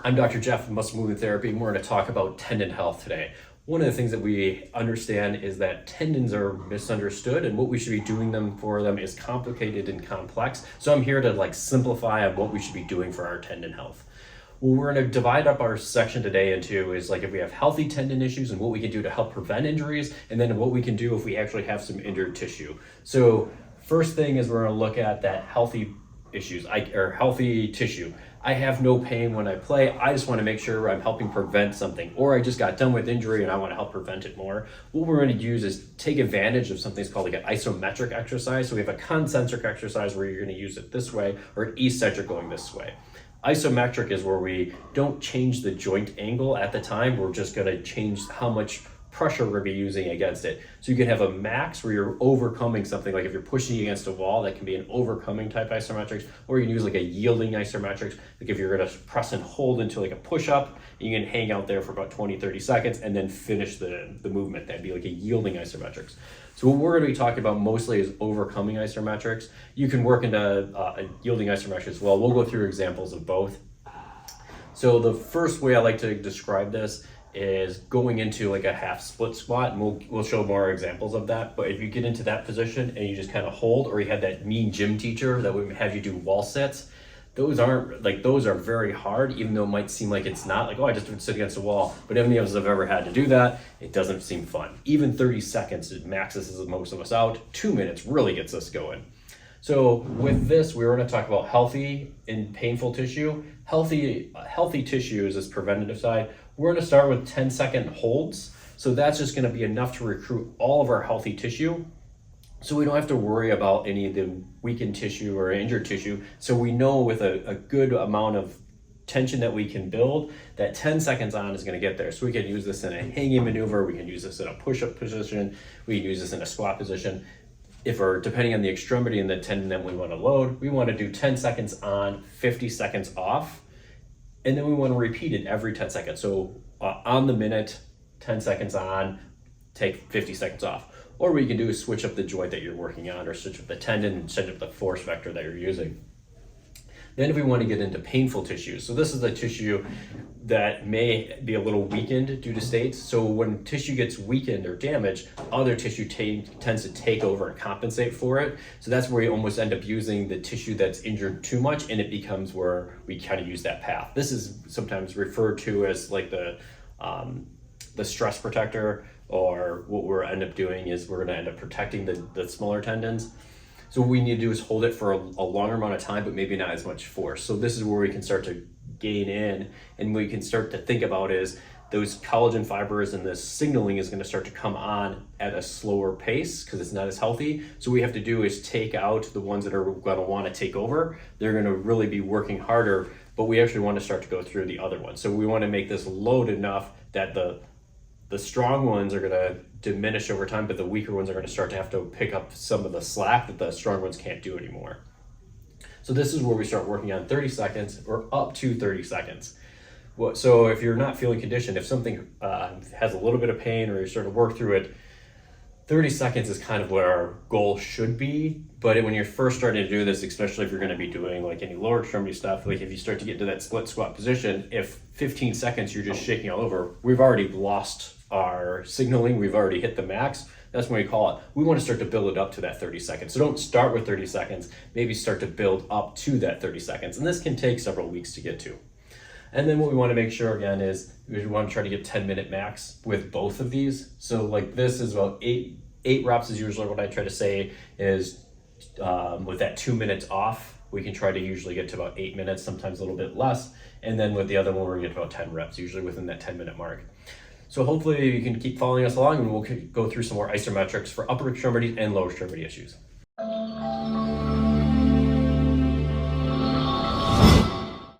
I'm Dr. Jeff from Muscle Movement Therapy, and we're going to talk about tendon health today. One of the things that we understand is that tendons are misunderstood, and what we should be doing for them is complicated and complex. So I'm here to simplify on what we should be doing for our tendon health. What we're going to divide up our section today into is if we have healthy tendon issues and what we can do to help prevent injuries, and then what we can do if we actually have some injured tissue. So first thing is we're going to look at that healthy tissue. I have no pain when I play. I just want to make sure I'm helping prevent something, or I just got done with injury and I want to help prevent it more. What we're going to use is take advantage of something that's called an isometric exercise. So we have a concentric exercise where you're going to use it this way, or an eccentric going this way. Isometric is where we don't change the joint angle at the time. We're just going to change how much pressure we're going to be using against it. So you can have a max where you're overcoming something, like if you're pushing against a wall, that can be an overcoming type isometrics, or you can use a yielding isometrics, if you're going to press and hold into a push-up, you can hang out there for about 20-30 seconds and then finish the movement. That'd be a yielding isometrics. So what we're going to be talking about mostly is overcoming isometrics. You can work into a yielding isometrics as well. We'll go through examples of both. So the first way I like to describe this is going into a half split squat, and we'll show more examples of that. But if you get into that position and you just kind of hold, or you had that mean gym teacher that would have you do wall sits, those are very hard, even though it might seem like it's not, I just would sit against a wall. But any of us have ever had to do that, it doesn't seem fun. Even 30 seconds, it maxes most of us out. 2 minutes really gets us going. So with this, we're going to talk about healthy and painful tissue. Healthy tissue is this preventative side. We're going to start with 10-second holds. So that's just going to be enough to recruit all of our healthy tissue. So we don't have to worry about any of the weakened tissue or injured tissue. So we know with a good amount of tension that we can build, that 10 seconds on is going to get there. So we can use this in a hanging maneuver. We can use this in a push-up position. We can use this in a squat position. Depending on the extremity and the tendon that we want to load, we want to do 10 seconds on, 50 seconds off. And then we want to repeat it every 10 seconds. So on the minute, 10 seconds on, take 50 seconds off. Or what you can do is switch up the joint that you're working on, or switch up the tendon and switch up the force vector that you're using. Then if we want to get into painful tissues, so this is the tissue that may be a little weakened due to states. So when tissue gets weakened or damaged, other tissue tends to take over and compensate for it. So that's where you almost end up using the tissue that's injured too much, and it becomes where we kind of use that path. This is sometimes referred to as the stress protector, or what we're end up doing is we're going to end up protecting the smaller tendons. So what we need to do is hold it for a longer amount of time, but maybe not as much force. So this is where we can start to gain in, and we can start to think about is those collagen fibers, and this signaling is going to start to come on at a slower pace because it's not as healthy. So what we have to do is take out the ones that are going to want to take over. They're going to really be working harder, but we actually want to start to go through the other ones. So we want to make this load enough that the strong ones are going to diminish over time, but the weaker ones are going to start to have to pick up some of the slack that the strong ones can't do anymore. So this is where we start working on 30 seconds or up to 30 seconds. So if you're not feeling conditioned, if something has a little bit of pain or you're starting to work through it, 30 seconds is kind of what our goal should be. But when you're first starting to do this, especially if you're going to be doing any lower extremity stuff, if you start to get to that split squat position, if 15 seconds you're just shaking all over, we've already lost our signaling, we've already hit the max. That's when we call it. We want to start to build it up to that 30 seconds. So don't start with 30 seconds, maybe start to build up to that 30 seconds. And this can take several weeks to get to. And then what we want to make sure again is we want to try to get 10-minute max with both of these. So this is about eight reps is usually what I try to say is with that 2 minutes off, we can try to usually get to about 8 minutes, sometimes a little bit less. And then with the other one, we're gonna get to about 10 reps, usually within that 10-minute mark. So hopefully you can keep following us along, and we'll go through some more isometrics for upper extremity and lower extremity issues.